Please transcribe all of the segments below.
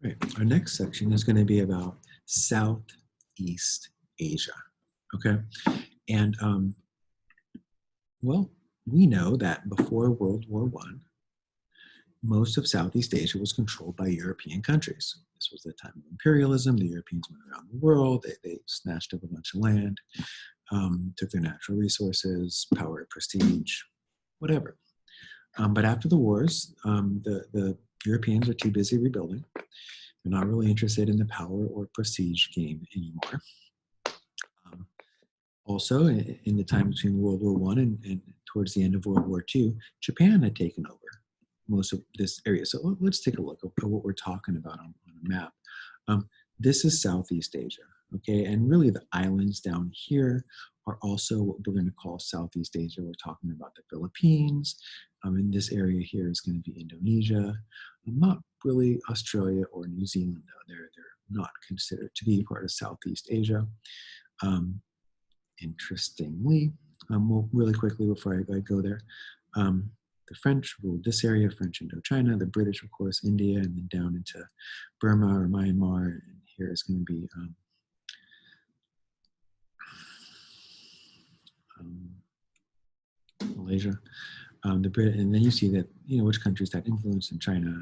Right. Our next section is going to be about Southeast Asia. Okay. And, well, we know that before World War I, most of Southeast Asia was controlled by European countries. This was the time of imperialism. The Europeans went around the world. They snatched up a bunch of land, took their natural resources, power, prestige, whatever. But after the wars, the Europeans are too busy rebuilding. They're not really interested in the power or prestige game anymore. Also, in the time between World War I and towards the end of World War II, Japan had taken over most of this area. So let's take a look at what we're talking about on a map. This is Southeast Asia, okay? And really the islands down here are also what we're going to call Southeast Asia. We're talking about the Philippines. In this area here is going to be Indonesia. Not really Australia or New Zealand, though. They're not considered to be part of Southeast Asia. Interestingly, really quickly before I go there, the French ruled this area, French Indochina, the British, of course, India, and then down into Burma or Myanmar. And here is going to be Malaysia. The Brit, and then you see that, which countries had influence in China.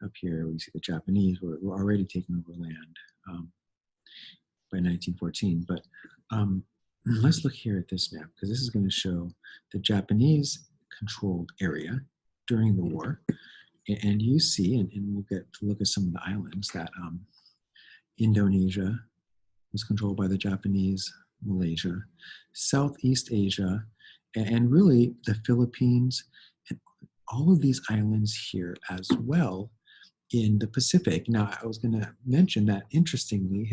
Up here, we see the Japanese were already taking over land by 1914. But let's look here at this map, because this is going to show the Japanese controlled area during the war. And you see, and we'll get to look at some of the islands, that Indonesia was controlled by the Japanese, Malaysia, Southeast Asia, and really the Philippines, and all of these islands here as well in the Pacific. Now, I was going to mention that, interestingly,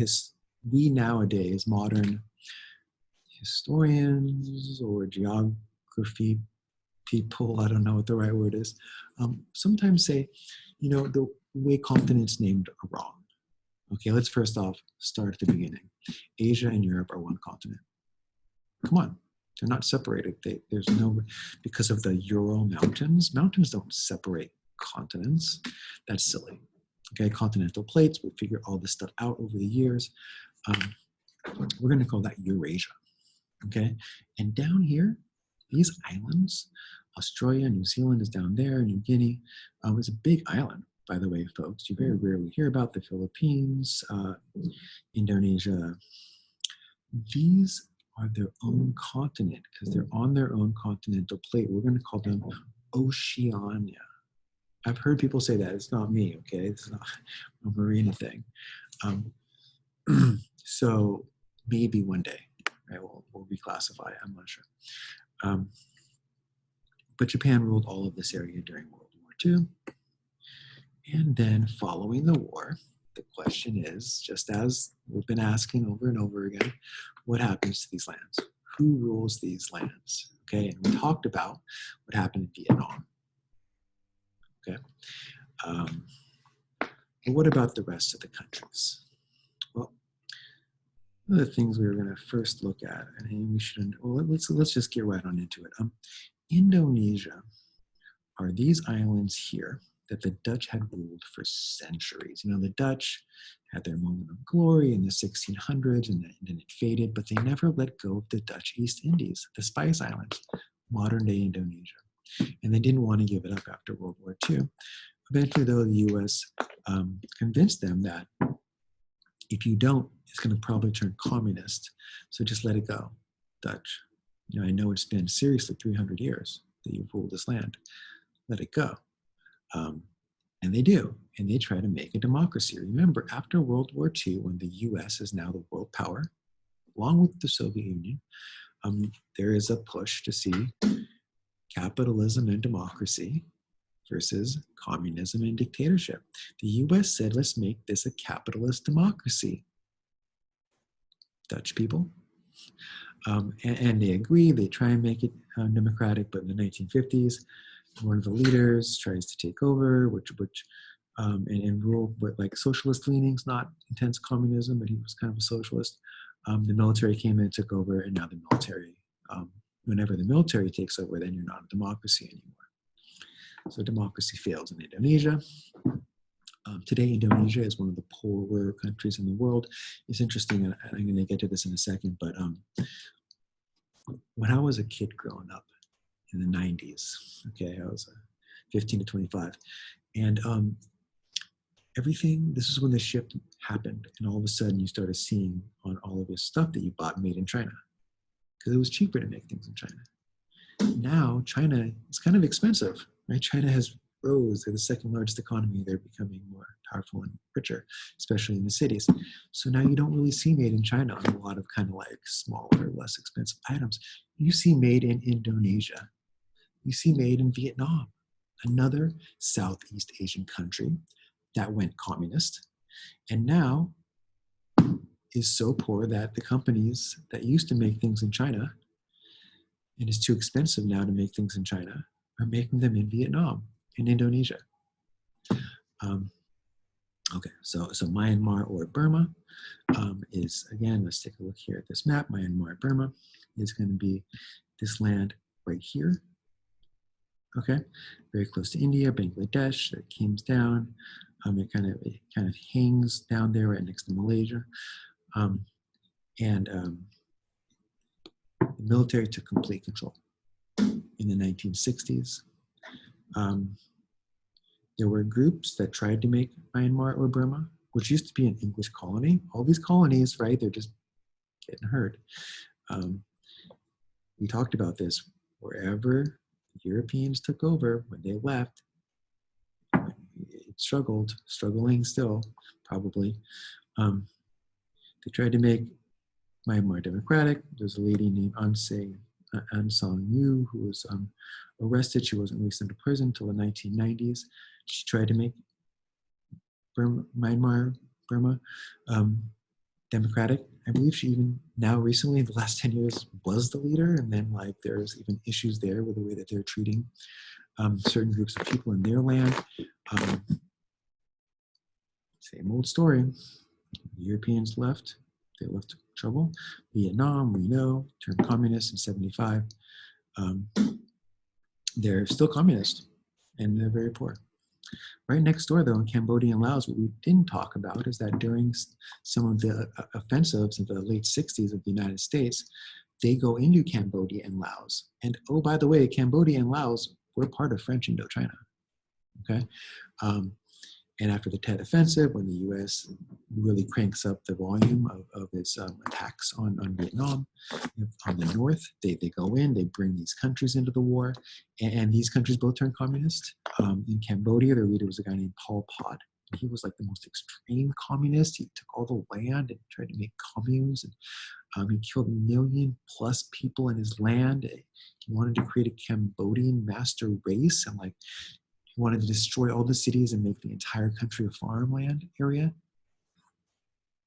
we nowadays, modern historians or geography people, I don't know what the right word is, sometimes say, the way continents named are wrong. Okay, let's first off start at the beginning. Asia and Europe are one continent. Come on, they're not separated. There's no, because of the Ural Mountains. Mountains don't separate continents. That's silly. Okay, continental plates, we figure all this stuff out over the years. We're going to call that Eurasia. Okay, and down here, these islands, Australia, New Zealand is down there, New Guinea, is a big island, by the way, folks. You very rarely hear about the Philippines, Indonesia. These are their own continent because they're on their own continental plate. We're going to call them Oceania. I've heard people say that. It's not me, okay? It's not a marina thing. So maybe one day, right, we'll reclassify it. I'm not sure. But Japan ruled all of this area during World War II. And then following the war, the question is, just as we've been asking over and over again, what happens to these lands? Who rules these lands? Okay, and we talked about what happened in Vietnam. Okay, but what about the rest of the countries? Well, one of the things we were going to first look at, and we should, well, let's just get right on into it. Indonesia are these islands here that the Dutch had ruled for centuries. The Dutch had their moment of glory in the 1600s, and then it faded, but they never let go of the Dutch East Indies, the Spice Islands, modern-day Indonesia. And they didn't want to give it up after World War II. Eventually, though, the U.S. Convinced them that if you don't, it's going to probably turn communist, so just let it go, Dutch. I know it's been seriously 300 years that you've ruled this land. Let it go. And they do, and they try to make a democracy. Remember, after World War II, when the US is now the world power, along with the Soviet Union, there is a push to see capitalism and democracy versus communism and dictatorship. The US said, let's make this a capitalist democracy. Dutch people. And they agree, they try and make it democratic, but in the 1950s, one of the leaders tries to take over, and rule with like socialist leanings, not intense communism, but he was kind of a socialist. The military came in and took over, and now the military, whenever the military takes over, then you're not a democracy anymore. So democracy fails in Indonesia. Today, Indonesia is one of the poorer countries in the world. It's interesting, and I'm going to get to this in a second, but when I was a kid growing up in the 90s, okay, I was 15 to 25, and this is when the shift happened, and all of a sudden you started seeing on all of this stuff that you bought made in China, because it was cheaper to make things in China. Now, China is kind of expensive, right? China has rose. They're the second largest economy. They're becoming more powerful and richer, especially in the cities. So now you don't really see made in China on a lot of kind of like smaller, less expensive items. You see made in Indonesia. You see made in Vietnam, another Southeast Asian country that went communist and now is so poor that the companies that used to make things in China, and it's too expensive now to make things in China, are making them in Vietnam, in Indonesia. Okay, so Myanmar or Burma is, again, let's take a look here at this map. Myanmar, Burma is going to be this land right here. Okay, very close to India, Bangladesh. It comes down. It kind of hangs down there right next to Malaysia, and the military took complete control in the 1960s. There were groups that tried to make Myanmar or Burma, which used to be an English colony. All these colonies, right? They're just getting hurt. We talked about this. Wherever the Europeans took over, when they left, it struggling still, probably. They tried to make Myanmar democratic. There's a lady named Aung San Suu Kyi who was arrested. She wasn't released into prison until the 1990s. She tried to make Myanmar, Burma, democratic. I believe she even now recently, in the last 10 years, was the leader. And then like there's even issues there with the way that they're treating certain groups of people in their land. Same old story. The Europeans left. They left trouble. Vietnam, we know, turned communist in 75. They're still communist and they're very poor. Right next door, though, in Cambodia and Laos, what we didn't talk about is that during some of the offensives in the late 60s of the United States, they go into Cambodia and Laos. And oh, by the way, Cambodia and Laos were part of French Indochina. Okay? And after the Tet Offensive, when the U.S. really cranks up the volume of its attacks on Vietnam, on the north, they go in, they bring these countries into the war, and these countries both turn communist. In Cambodia, their leader was a guy named Pol Pot. He was like the most extreme communist. He took all the land and tried to make communes. And he killed 1 million plus people in his land. He wanted to create a Cambodian master race, and like he wanted to destroy all the cities and make the entire country a farmland area.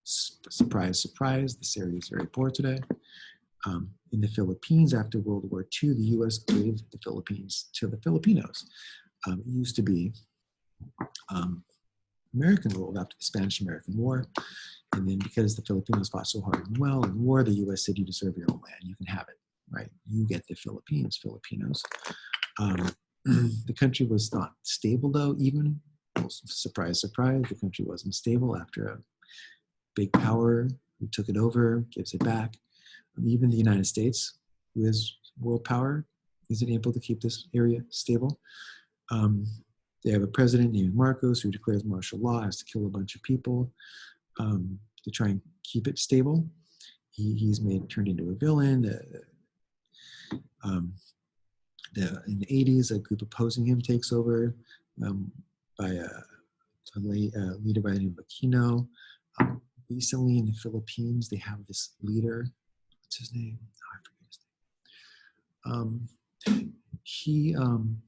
Surprise, surprise, this area is very poor today. In the Philippines, after World War II, the U.S. gave the Philippines to the Filipinos. It used to be American ruled after the Spanish-American War. And then because the Filipinos fought so hard and well in war, the U.S. said, you deserve your own land. You can have it, right? You get the Philippines, Filipinos. The country was not stable, though, even. Well, surprise, surprise, the country wasn't stable after a big power who took it over, gives it back. Even the United States, who is world power, isn't able to keep this area stable. They have a president named Marcos who declares martial law, has to kill a bunch of people to try and keep it stable. He's turned into a villain. In the 80s, a group opposing him takes over by a leader by the name of Aquino. Recently in the Philippines, they have this leader. What's his name? Oh, I forget his name.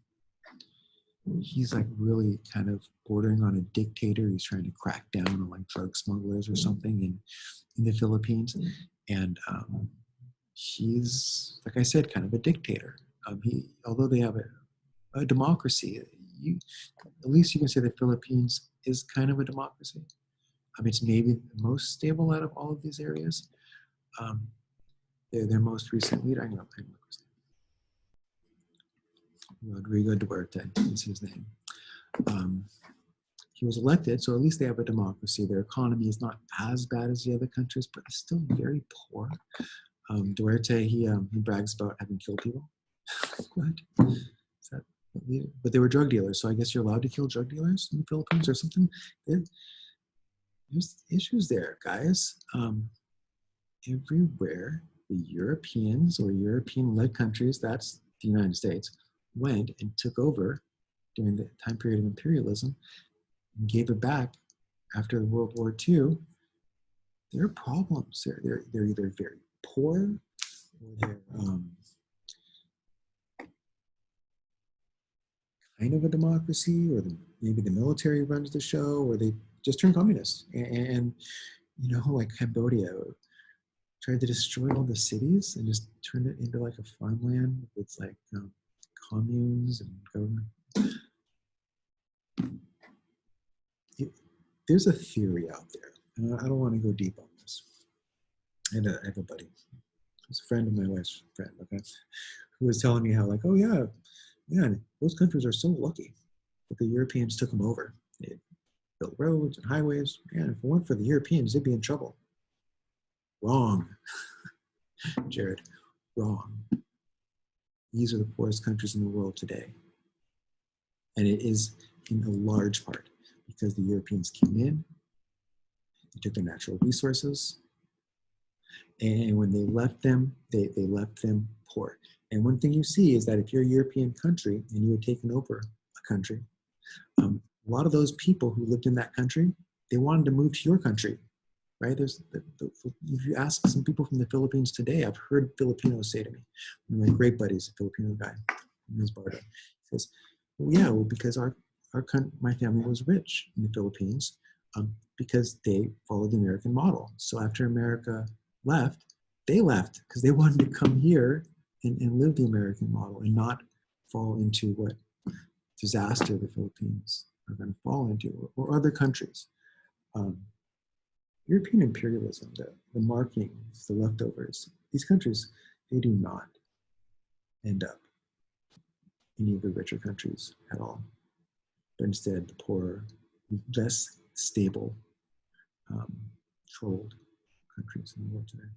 He's like really kind of bordering on a dictator. He's trying to crack down on like drug smugglers or something in the Philippines. And he's, like I said, kind of a dictator. Although they have a democracy, at least you can say the Philippines is kind of a democracy. It's maybe the most stable out of all of these areas. Their most recent leader, I'm going to look his name. Rodrigo Duarte is his name. he was elected, so at least they have a democracy. Their economy is not as bad as the other countries, but it's still very poor. Duarte, he brags about having killed people. What? Is that, but they were drug dealers, so I guess you're allowed to kill drug dealers in the Philippines or something. There's issues there, guys. Everywhere the Europeans or European-led countries, that's the United States, went and took over during the time period of imperialism and gave it back after World War II, there are problems. They're either very poor or they're kind of a democracy, or maybe the military runs the show, or they just turn communist. And you know, like Cambodia tried to destroy all the cities and just turn it into like a farmland with like communes and government. There's a theory out there, and I don't want to go deep on this. I have a buddy, who's a friend of my wife's friend, okay, who was telling me how, like, oh yeah, man, those countries are so lucky that the Europeans took them over. They built roads and highways. Man, if it weren't for the Europeans, they'd be in trouble. Wrong, Jared, wrong. These are the poorest countries in the world today. And it is in a large part because the Europeans came in, they took their natural resources, and when they left them, they left them poor. And one thing you see is that if you're a European country and you had taken over a country, a lot of those people who lived in that country, they wanted to move to your country, right? If you ask some people from the Philippines today, I've heard Filipinos say to me, one of my great buddies, a Filipino guy, his Bardo, he says, well, yeah, well, because my family was rich in the Philippines because they followed the American model. So after America left, they left because they wanted to come here and live the American model and not fall into what disaster the Philippines are going to fall into, or other countries. European imperialism, the markings, the leftovers, these countries, they do not end up in any of the richer countries at all, but instead the poorer, less stable, controlled countries in the world today.